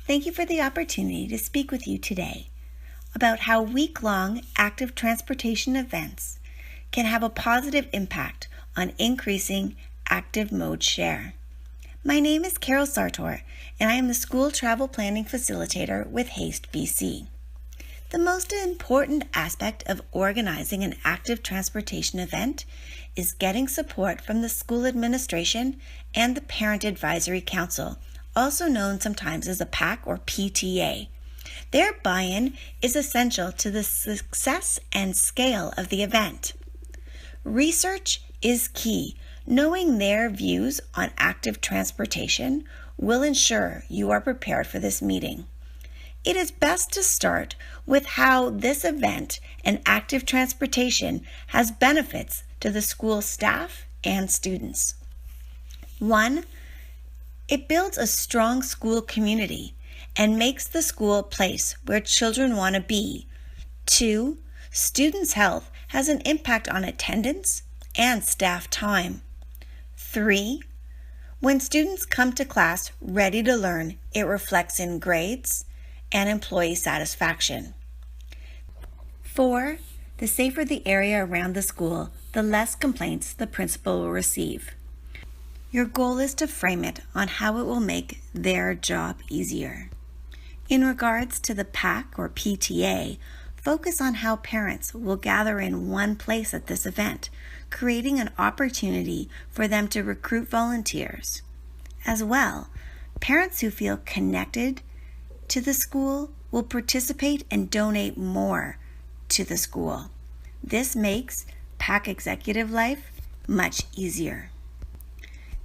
Thank you for the opportunity to speak with you today about how week-long active transportation events can have a positive impact on increasing active mode share. My name is Carol Sartor, and I am the School Travel Planning Facilitator with HASTe BC. The most important aspect of organizing an active transportation event is getting support from the school administration and the Parent Advisory Council, also known sometimes as a PAC or PTA. Their buy-in is essential to the success and scale of the event. Research is key. Knowing their views on active transportation will ensure you are prepared for this meeting. It is best to start with how this event and active transportation has benefits to the school staff and students. 1, it builds a strong school community and makes the school a place where children want to be. 2, students' health has an impact on attendance and staff time. 3, when students come to class ready to learn, it reflects in grades and employee satisfaction. 4, the safer the area around the school, the less complaints the principal will receive. Your goal is to frame it on how it will make their job easier. In regards to the PAC or PTA, focus on how parents will gather in one place at this event, creating an opportunity for them to recruit volunteers. As well, parents who feel connected to the school will participate and donate more to the school. This makes PAC executive life much easier.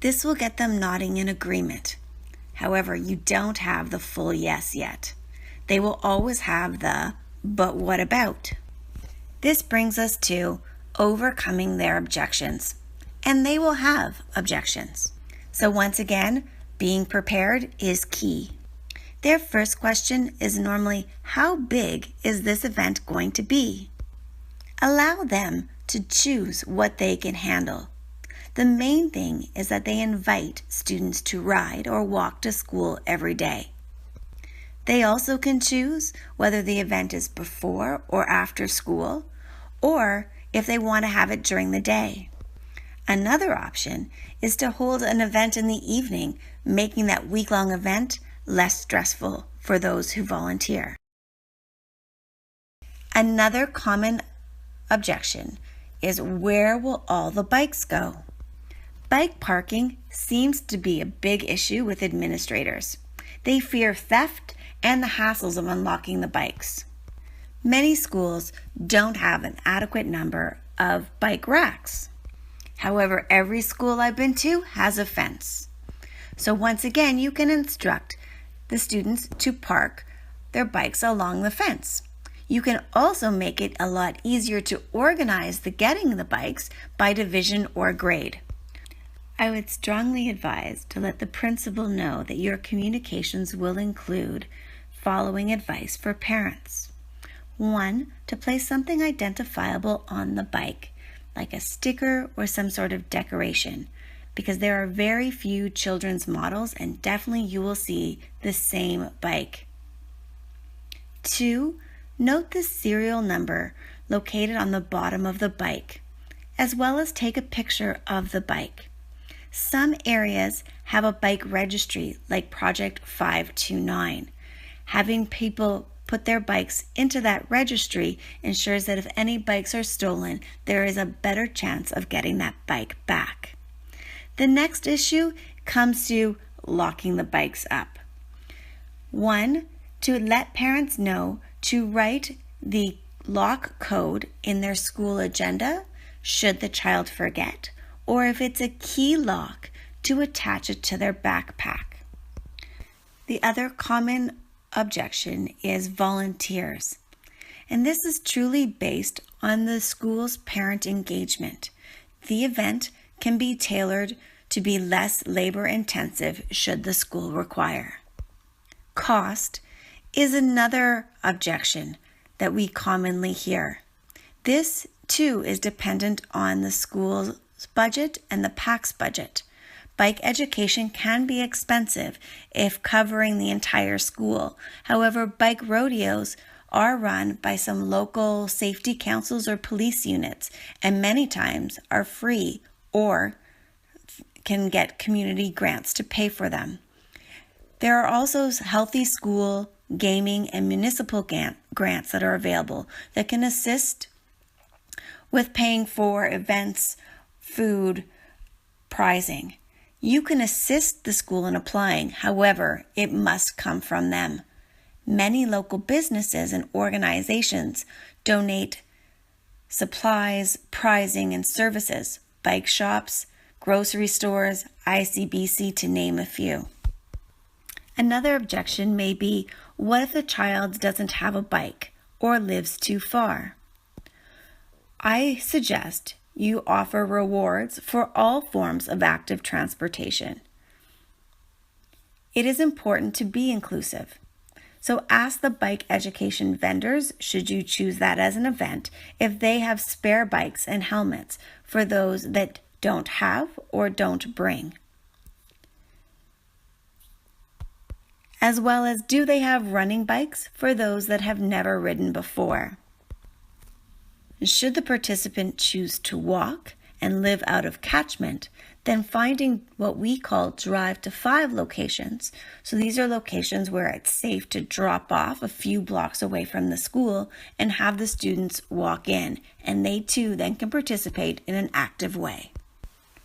This will get them nodding in agreement. However, you don't have the full yes yet. They will always have the "but what about?" This brings us to overcoming their objections, and they will have objections. So once again, being prepared is key. Their first question is normally, how big is this event going to be? Allow them to choose what they can handle. The main thing is that they invite students to ride or walk to school every day. They also can choose whether the event is before or after school, or if they want to have it during the day. Another option is to hold an event in the evening, making that week-long event less stressful for those who volunteer. Another common objection is, where will all the bikes go? Bike parking seems to be a big issue with administrators. They fear theft and the hassles of unlocking the bikes. Many schools don't have an adequate number of bike racks. However, every school I've been to has a fence. So once again, you can instruct the students to park their bikes along the fence. You can also make it a lot easier to organize the getting the bikes by division or grade. I would strongly advise to let the principal know that your communications will include following advice for parents. 1, to place something identifiable on the bike, like a sticker or some sort of decoration, because there are very few children's models and definitely you will see the same bike. 2, note the serial number located on the bottom of the bike, as well as take a picture of the bike. Some areas have a bike registry like Project 529. Having people put their bikes into that registry ensures that if any bikes are stolen, there is a better chance of getting that bike back. The next issue comes to locking the bikes up. 1, to let parents know to write the lock code in their school agenda should the child forget, or if it's a key lock, to attach it to their backpack. The other common objection is volunteers, and this is truly based on the school's parent engagement. The event can be tailored to be less labor-intensive should the school require. Cost is another objection that we commonly hear. This too is dependent on the school's budget and the PAC's budget. Bike education can be expensive if covering the entire school. However, bike rodeos are run by some local safety councils or police units, and many times are free or can get community grants to pay for them. There are also healthy school, gaming, and municipal grants that are available that can assist with paying for events, food, prizing. You can assist the school in applying, however, it must come from them. Many local businesses and organizations donate supplies, prizing, and services, bike shops, grocery stores, ICBC, to name a few. Another objection may be, what if the child doesn't have a bike or lives too far? I suggest you offer rewards for all forms of active transportation. It is important to be inclusive. So ask the bike education vendors, should you choose that as an event, if they have spare bikes and helmets for those that don't have or don't bring. As well as, do they have running bikes for those that have never ridden before? Should the participant choose to walk and live out of catchment, then finding what we call drive to 5 locations. So these are locations where it's safe to drop off a few blocks away from the school and have the students walk in, and they too then can participate in an active way.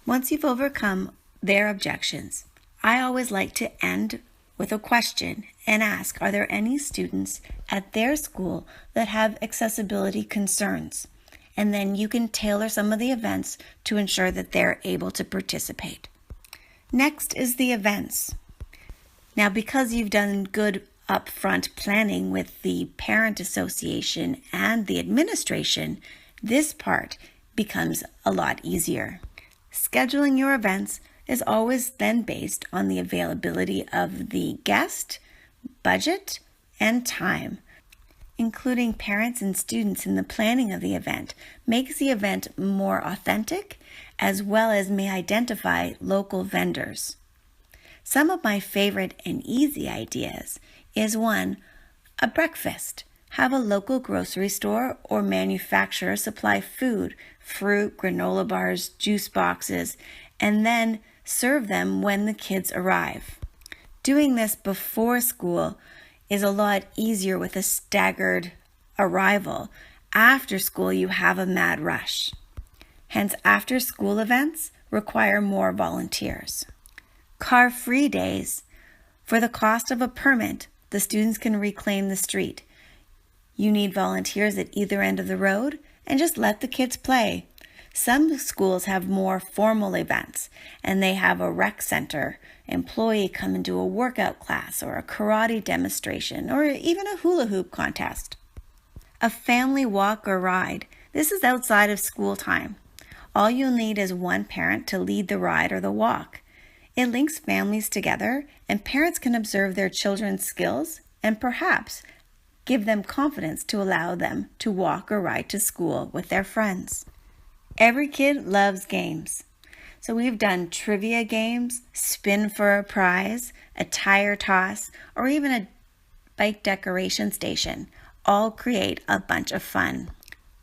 Once you've overcome their objections, I always like to end with a question and ask, are there any students at their school that have accessibility concerns? And then you can tailor some of the events to ensure that they're able to participate. Next is the events. Now, because you've done good upfront planning with the parent association and the administration, this part becomes a lot easier. Scheduling your events is always then based on the availability of the guest, budget, and time. Including parents and students in the planning of the event makes the event more authentic, as well as may identify local vendors. Some of my favorite and easy ideas is 1, a breakfast. Have a local grocery store or manufacturer supply food, fruit, granola bars, juice boxes, and then serve them when the kids arrive. Doing this before school is a lot easier with a staggered arrival. After school, you have a mad rush. Hence, after school events require more volunteers. Car-free days. For the cost of a permit, the students can reclaim the street. You need volunteers at either end of the road, and just let the kids play. Some schools have more formal events, and they have a rec center employee come and do a workout class or a karate demonstration or even a hula hoop contest. A family walk or ride. This is outside of school time. All you'll need is one parent to lead the ride or the walk. It links families together, and parents can observe their children's skills and perhaps give them confidence to allow them to walk or ride to school with their friends. Every kid loves games. So we've done trivia games, spin for a prize, a tire toss, or even a bike decoration station. All create a bunch of fun.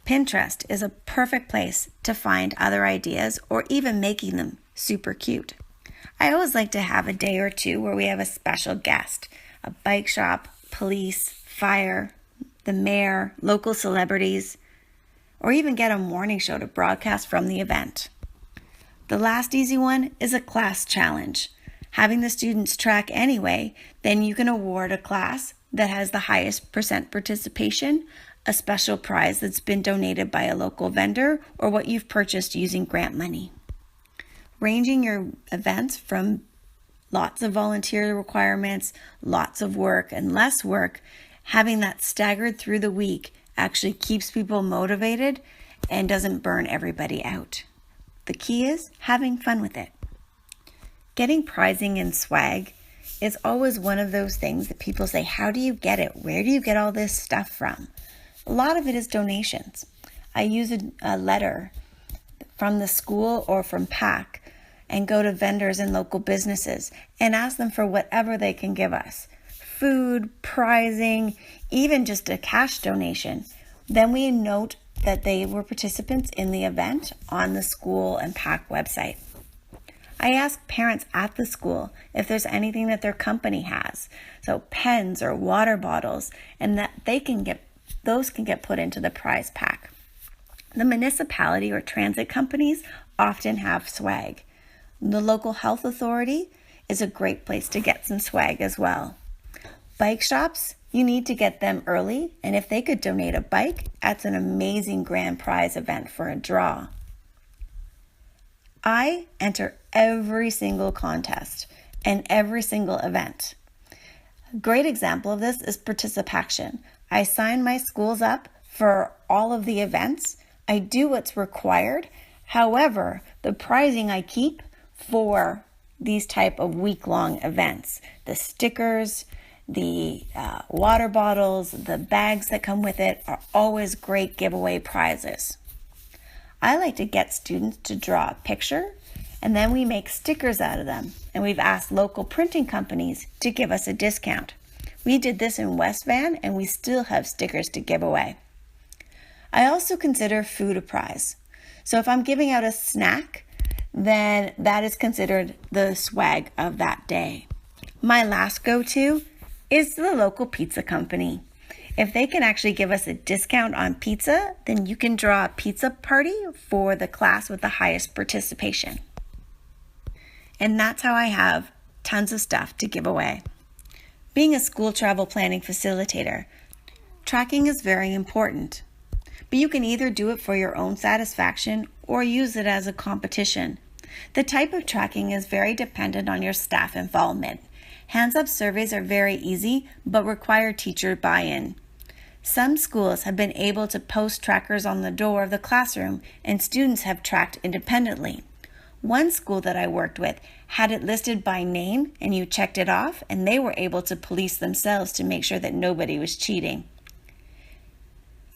Pinterest is a perfect place to find other ideas or even making them super cute. I always like to have a day or two where we have a special guest, a bike shop, police, fire, the mayor, local celebrities, or even get a morning show to broadcast from the event. The last easy one is a class challenge. Having the students track anyway, then you can award a class that has the highest % participation, a special prize that's been donated by a local vendor, or what you've purchased using grant money. Ranging your events from lots of volunteer requirements, lots of work, and less work, having that staggered through the week actually keeps people motivated and doesn't burn everybody out. The key is having fun with it. Getting prizing and swag is always one of those things that people say, how do you get it? Where do you get all this stuff from? A lot of it is donations. I use a letter from the school or from PAC and go to vendors and local businesses and ask them for whatever they can give us. Food, prizing, even just a cash donation. Then we note that they were participants in the event on the school and PAC website. I ask parents at the school if there's anything that their company has, so pens or water bottles, and that those can get put into the prize pack. The municipality or transit companies often have swag. The local health authority is a great place to get some swag as well. Bike shops, you need to get them early, and if they could donate a bike, that's an amazing grand prize event for a draw. I enter every single contest and every single event. A great example of this is participation. I sign my schools up for all of the events. I do what's required. However, the prizing I keep for these type of week-long events, the stickers, the water bottles, the bags that come with it are always great giveaway prizes. I like to get students to draw a picture, and then we make stickers out of them, and we've asked local printing companies to give us a discount. We did this in West Van, and we still have stickers to give away. I also consider food a prize. So if I'm giving out a snack, then that is considered the swag of that day. My last go-to is the local pizza company. If they can actually give us a discount on pizza, then you can draw a pizza party for the class with the highest participation. And that's how I have tons of stuff to give away. Being a school travel planning facilitator, tracking is very important. But you can either do it for your own satisfaction or use it as a competition. The type of tracking is very dependent on your staff involvement. Hands-up surveys are very easy, but require teacher buy-in. Some schools have been able to post trackers on the door of the classroom, and students have tracked independently. One school that I worked with had it listed by name, and you checked it off, and they were able to police themselves to make sure that nobody was cheating.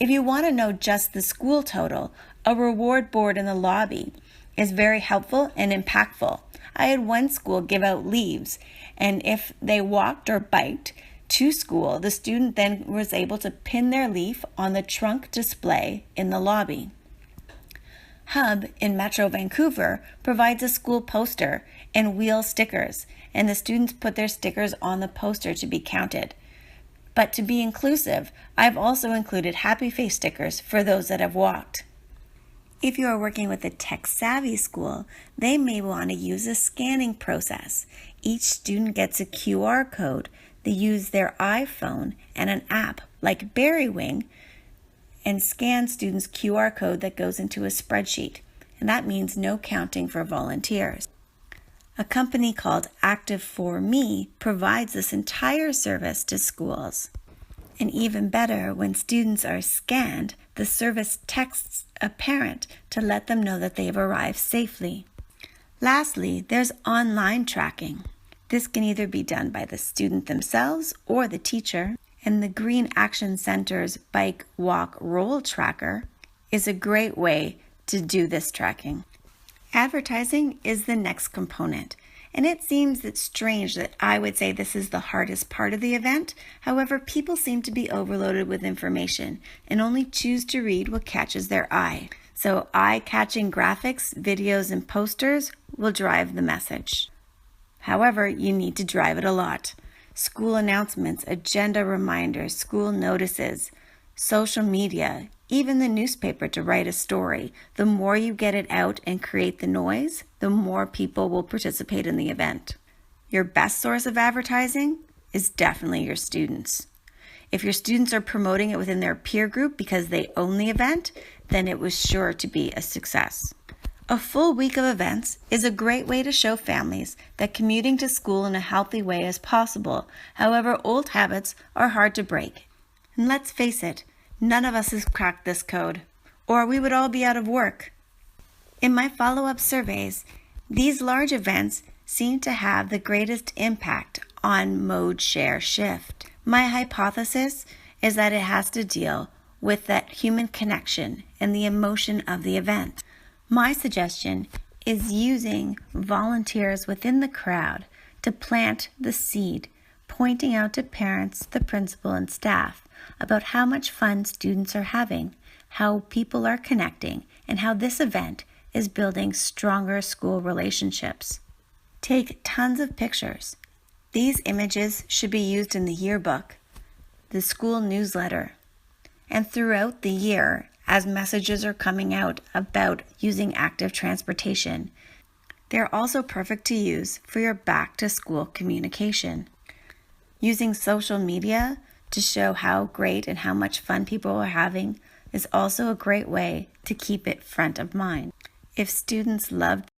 If you want to know just the school total, a reward board in the lobby is very helpful and impactful. I had one school give out leaves, and if they walked or biked to school, the student then was able to pin their leaf on the trunk display in the lobby. Hub in Metro Vancouver provides a school poster and wheel stickers, and the students put their stickers on the poster to be counted. But to be inclusive, I've also included happy face stickers for those that have walked. If you are working with a tech-savvy school, they may want to use a scanning process. Each student gets a QR code. They use their iPhone and an app like Berrywing and scan students' QR code that goes into a spreadsheet. And that means no counting for volunteers. A company called Active4Me provides this entire service to schools. And even better, when students are scanned, the service texts a parent to let them know that they've arrived safely. Lastly, there's online tracking. This can either be done by the student themselves or the teacher, and the Green Action Center's Bike, Walk, Roll tracker is a great way to do this tracking. Advertising is the next component. And it seems that strange that I would say this is the hardest part of the event. However, people seem to be overloaded with information and only choose to read what catches their eye. So eye-catching graphics, videos, and posters will drive the message. However, you need to drive it a lot. School announcements, agenda reminders, school notices, social media, even the newspaper to write a story. The more you get it out and create the noise, the more people will participate in the event. Your best source of advertising is definitely your students. If your students are promoting it within their peer group because they own the event, then it was sure to be a success. A full week of events is a great way to show families that commuting to school in a healthy way is possible. However, old habits are hard to break. And let's face it, none of us has cracked this code, or we would all be out of work. In my follow-up surveys, these large events seem to have the greatest impact on mode share shift. My hypothesis is that it has to deal with that human connection and the emotion of the event. My suggestion is using volunteers within the crowd to plant the seed, pointing out to parents, the principal, and staff about how much fun students are having, how people are connecting, and how this event is building stronger school relationships. Take tons of pictures. These images should be used in the yearbook, the school newsletter, and throughout the year as messages are coming out about using active transportation. They're also perfect to use for your back-to-school communication. Using social media to show how great and how much fun people are having is also a great way to keep it front of mind. If students loved